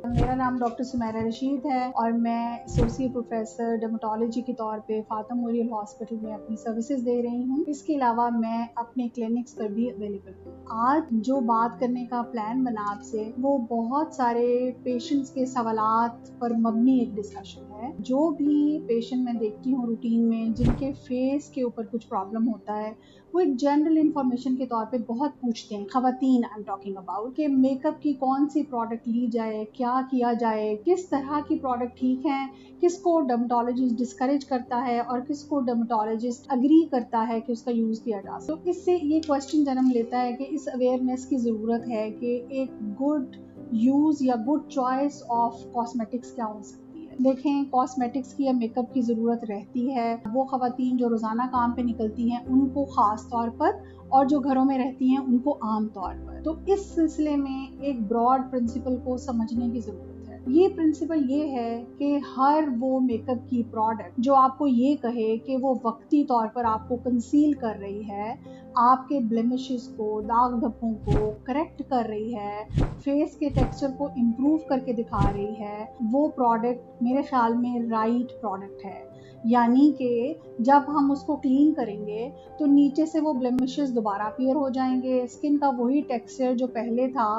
मेरा नाम डॉक्टर सुमैरा रशीद है और मैं एसोसिएट प्रोफेसर डर्मेटोलॉजी के तौर पे फातिमा मेमोरियल हॉस्पिटल में अपनी सर्विसेज दे रही हूँ। इसके अलावा मैं अपने क्लिनिक्स पर भी अवेलेबल हूँ। आज जो बात करने का प्लान बना आपसे, वो बहुत सारे पेशेंट्स के सवालात पर मबनी एक डिस्कशन है। जो भी पेशेंट मैं देखती हूँ रूटीन में, जिनके फेस के ऊपर कुछ प्रॉब्लम होता है, वो एक जनरल इंफॉर्मेशन के तौर पे बहुत पूछते हैं। खवातीन आई एम टॉकिंग अबाउट कि मेकअप की कौन सी प्रोडक्ट ली जाए, क्या किया जाए, किस तरह की प्रोडक्ट ठीक है, किसको डर्मेटोलॉजिस्ट डिस्करेज करता है और किसको डर्मेटोलॉजिस्ट अग्री करता है कि उसका यूज किया जा सके। तो इससे ये क्वेश्चन जन्म लेता है कि इस अवेयरनेस की जरूरत है कि एक गुड यूज या गुड चॉइस ऑफ कॉस्मेटिक्स क्या हो सकती है। देखें, कॉस्मेटिक्स की या मेकअप की ज़रूरत रहती है वो ख़वातीन जो रोज़ाना काम पे निकलती हैं उनको ख़ास तौर पर, और जो घरों में रहती हैं उनको आम तौर पर। तो इस सिलसिले में एक ब्रॉड प्रिंसिपल को समझने की ज़रूरत है। ये प्रिंसिपल ये है कि हर वो मेकअप की प्रोडक्ट जो आपको ये कहे कि वो वक्ती तौर पर आपको कंसील कर रही है, आपके ब्लेमिशेस को, दाग धब्बों को करेक्ट कर रही है, फेस के टेक्सचर को इम्प्रूव करके दिखा रही है, वो प्रोडक्ट मेरे ख्याल में राइट प्रोडक्ट है। यानी कि जब हम उसको क्लीन करेंगे तो नीचे से वो ब्लेमिशेस दोबारा अपीयर हो जाएंगे, स्किन का वही टेक्सचर जो पहले था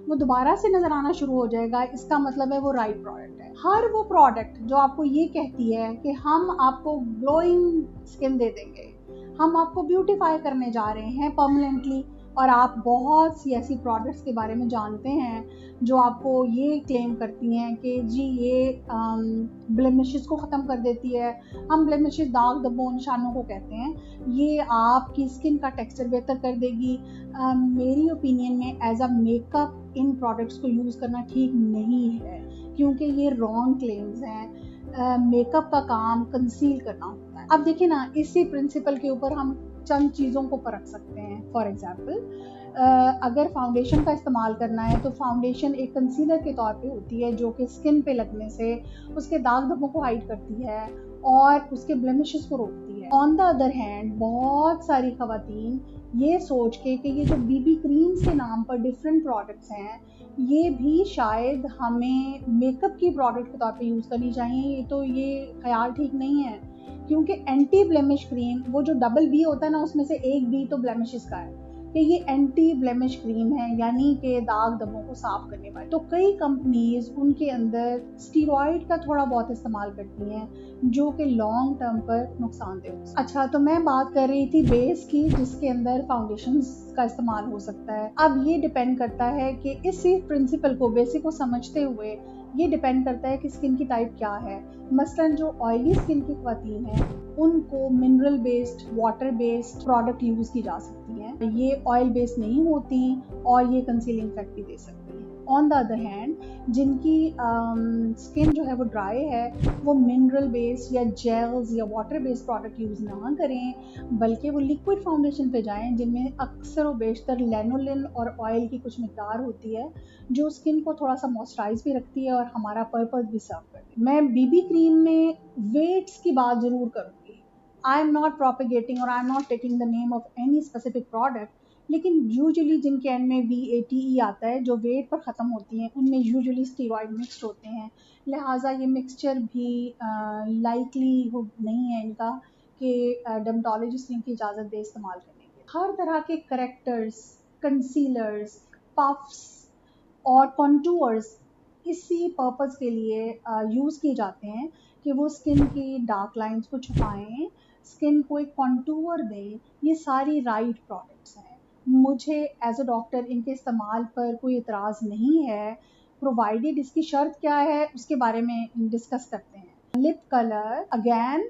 वो दोबारा से नजर आना शुरू हो जाएगा। इसका मतलब है वो राइट प्रोडक्ट है। हर वो प्रोडक्ट जो आपको ये कहती है कि हम आपको ग्लोइंग स्किन दे देंगे, हम आपको ब्यूटीफाई करने जा रहे हैं परमानेंटली, और आप बहुत सी ऐसी प्रोडक्ट्स के बारे में जानते हैं जो आपको ये क्लेम करती हैं कि जी ये ब्लेमिशेस को ख़त्म कर देती है। हम ब्लेमिशेस, दाग धब्बों, निशानों को कहते हैं, ये आपकी स्किन का टेक्सचर बेहतर कर देगी। मेरी ओपिनियन में as a makeup in products को यूज़ करना ठीक नहीं है, क्योंकि ये रॉन्ग क्लेम्स हैं। मेकअप का काम कंसील करना होता है। अब देखिए ना, इसी प्रिंसिपल के ऊपर हम चंद चीज़ों को परख सकते हैं। फॉर एग्जाम्पल, अगर फाउंडेशन का इस्तेमाल करना है तो फाउंडेशन एक कंसीलर के तौर पे होती है जो कि स्किन पे लगने से उसके दाग धब्बों को हाइड करती है और उसके ब्लेमिशेस को रोकती है। ऑन द अदर हैंड, बहुत सारी खवातीन ये सोच के कि ये जो बीबी क्रीम्स के नाम पर डिफरेंट प्रोडक्ट्स हैं, ये भी शायद हमें मेकअप की प्रोडक्ट के तौर पे यूज़ करनी चाहिए, तो ये ख्याल ठीक नहीं है। क्योंकि एंटी ब्लेमिश क्रीम, वो जो डबल बी होता है ना, उसमें से एक बी तो ब्लेमिशेस का है कि ये एंटी ब्लेमिश क्रीम है, यानी कि दाग धब्बों को साफ करने वाली। तो कई कंपनीज उनके अंदर स्टीरॉइड का थोड़ा बहुत इस्तेमाल करती हैं जो कि लॉन्ग टर्म पर नुकसानदेह हो सकता है। अच्छा, तो मैं बात कर रही थी बेस की, जिसके अंदर फाउंडेशन का इस्तेमाल हो सकता है। अब ये डिपेंड करता है कि इसी प्रिंसिपल को, बेसिक को समझते हुए ये डिपेंड करता है कि स्किन की टाइप क्या है। मसलन जो ऑयली स्किन की ख्वातीन है उनको mineral based, water based product use की जा सकती हैं। ये ऑयल बेस्ड नहीं होती और ये कंसीलिंग इफेक्ट भी दे सकती हैं। ऑन द अदर हैंड, जिनकी स्किन जो है वो ड्राई है, वो मिनरल बेस्ड या जेल्स या वाटर बेस्ड प्रोडक्ट यूज़ ना करें, बल्कि वो लिक्विड फाउंडेशन पे जाएं जिनमें अक्सर व बेशतर लैनोलिन और ऑयल की कुछ मिकदार होती है जो स्किन को थोड़ा सा मॉइस्चराइज भी रखती है और हमारा पर्पस भी सर्व करती है। मैं बीबी क्रीम में वेट्स की बात ज़रूर करूँगी। आई एम नॉट प्रोपेगेटिंग और I am not taking the name of any specific product, लेकिन यूजुअली जिनके एंड में VATE आता है, जो वेट पर ख़त्म होती हैं, उनमें यूजुअली स्टीरॉइड मिक्सड होते हैं। लिहाजा ये मिक्सचर भी लाइकली नहीं है इनका कि डर्मेटोलॉजिस्ट इनकी इजाज़त दे इस्तेमाल करने की। हर तरह के करेक्टर्स, कंसीलर्स, पफ्स और कॉन्टूर्स इसी पर्पस के लिए यूज़ किए जाते हैं कि वो स्किन की डार्क लाइंस को छुपाएं, स्किन को एक कॉन्टूर दें। ये सारी राइट प्रोडक्ट्स हैं। मुझे एज अ डॉक्टर इनके इस्तेमाल पर कोई इतराज़ नहीं है, प्रोवाइडेड इसकी शर्त क्या है उसके बारे में डिस्कस करते हैं। लिप कलर, अगेन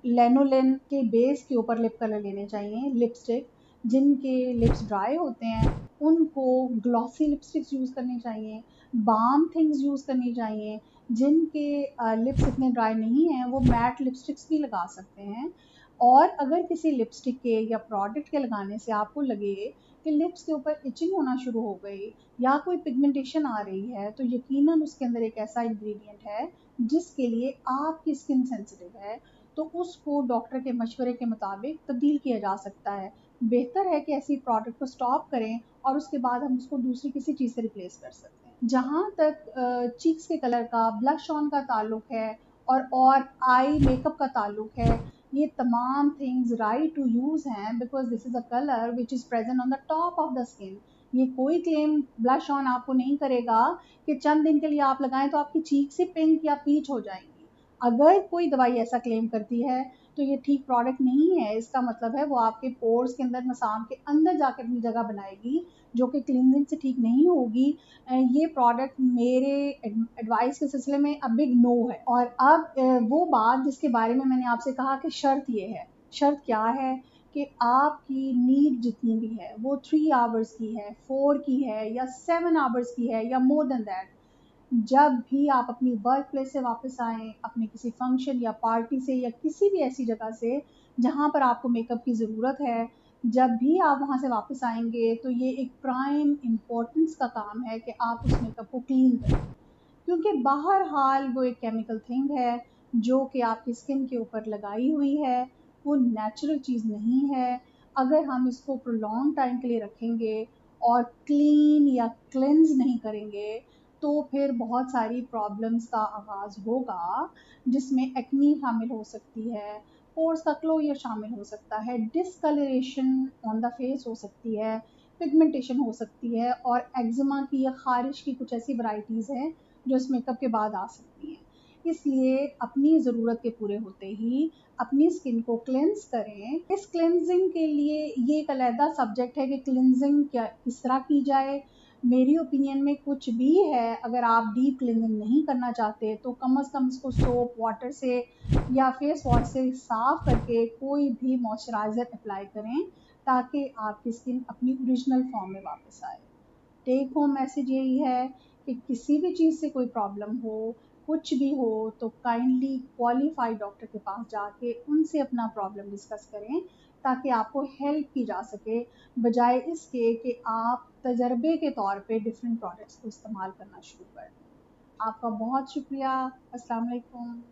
लेनोलिन के बेस के ऊपर लिप कलर लेने चाहिए। लिपस्टिक, जिनके लिप्स ड्राई होते हैं उनको ग्लॉसी लिपस्टिक्स यूज़ करनी चाहिए। बाम थिंग्स यूज़ करनी चाहिए। जिनके लिप्स इतने ड्राई नहीं हैं वो मैट लिपस्टिक्स भी लगा सकते हैं। और अगर किसी लिपस्टिक के या प्रोडक्ट के लगाने से आपको लगे कि लिप्स के ऊपर इचिंग होना शुरू हो गई या कोई पिगमेंटेशन आ रही है, तो यकीनन उसके अंदर एक ऐसा इंग्रेडिएंट है जिसके लिए आपकी स्किन सेंसिटिव है, तो उसको डॉक्टर के मशवरे के मुताबिक तब्दील किया जा सकता है। बेहतर है कि ऐसी प्रोडक्ट को स्टॉप करें और उसके बाद हम उसको दूसरी किसी चीज़ से रिप्लेस कर सकते हैं। जहाँ तक चीक्स के कलर का, ब्लश ऑन का ताल्लुक है और आई मेकअप का ताल्लुक है, ये तमाम थिंग्स राइट टू यूज़ हैं because this is a colour which is present on the top of the skin. ये कोई क्लेम ब्लश ऑन आपको नहीं करेगा कि चंद दिन के लिए आप लगाएं तो आपकी चीक से पिंक या पीच हो जाएंगी। अगर कोई दवाई ऐसा क्लेम करती है तो ये ठीक प्रोडक्ट नहीं है। इसका मतलब है वो आपके पोर्स के अंदर, मसाम के अंदर जाकर अपनी जगह बनाएगी, जो कि क्लीनिंग से ठीक नहीं होगी। ये प्रोडक्ट मेरे एडवाइस के सिलसिले में अ बिग नो है। और अब वो बात जिसके बारे में मैंने आपसे कहा कि शर्त ये है, शर्त क्या है कि आपकी नीड जितनी भी है वो 3 आवर्स की है, 4 की है या 7 आवर्स की है या मोर देन दैट, जब भी आप अपनी वर्क प्लेस से वापस आएँ, अपने किसी फंक्शन या पार्टी से या किसी भी ऐसी जगह से जहाँ पर आपको मेकअप की ज़रूरत है, जब भी आप वहाँ से वापस आएँगे तो ये एक प्राइम इम्पोर्टेंस का काम है कि आप उस मेकअप को क्लीन करें। क्योंकि बहरहाल वो एक केमिकल थिंग है जो कि आपकी स्किन के ऊपर लगाई हुई है, वो नेचुरल चीज़ नहीं है। अगर हम इसको प्रोलॉन्ग टाइम के लिए रखेंगे और क्लीन या क्लेंज़ नहीं करेंगे, तो फिर बहुत सारी प्रॉब्लम्स का आगाज़ होगा, जिसमें एक्ने शामिल हो सकती है, पोर्स का क्लोज़र शामिल हो सकता है, डिस्कलरेशन ऑन द फेस हो सकती है, पिगमेंटेशन हो सकती है और एक्जिमा की या ख़ारिश की कुछ ऐसी वैराइटीज़ हैं जो इस मेकअप के बाद आ सकती हैं। इसलिए अपनी ज़रूरत के पूरे होते ही अपनी स्किन को क्लेंस करें। इस क्लेंजिंग के लिए ये एक अलहदा सब्जेक्ट है कि क्लेंजिंग क्या किस तरह की जाए। मेरी ओपिनियन में कुछ भी है, अगर आप डीप क्लीनिंग नहीं करना चाहते तो कम से कम इसको सोप वाटर से या फेस वॉश से साफ करके कोई भी मॉइस्चराइज़र अप्लाई करें ताकि आपकी स्किन अपनी ओरिजिनल फॉर्म में वापस आए। टेक होम मैसेज यही है कि किसी भी चीज़ से कोई प्रॉब्लम हो, कुछ भी हो, तो काइंडली क्वालिफाइड डॉक्टर के पास जाके उनसे अपना प्रॉब्लम डिस्कस करें ताकि आपको हेल्प की जा सके, बजाय इसके कि आप तजर्बे के तौर पे डिफरेंट प्रोडक्ट्स को इस्तेमाल करना शुरू कर दें। आपका बहुत शुक्रिया। अस्सलाम वालेकुम।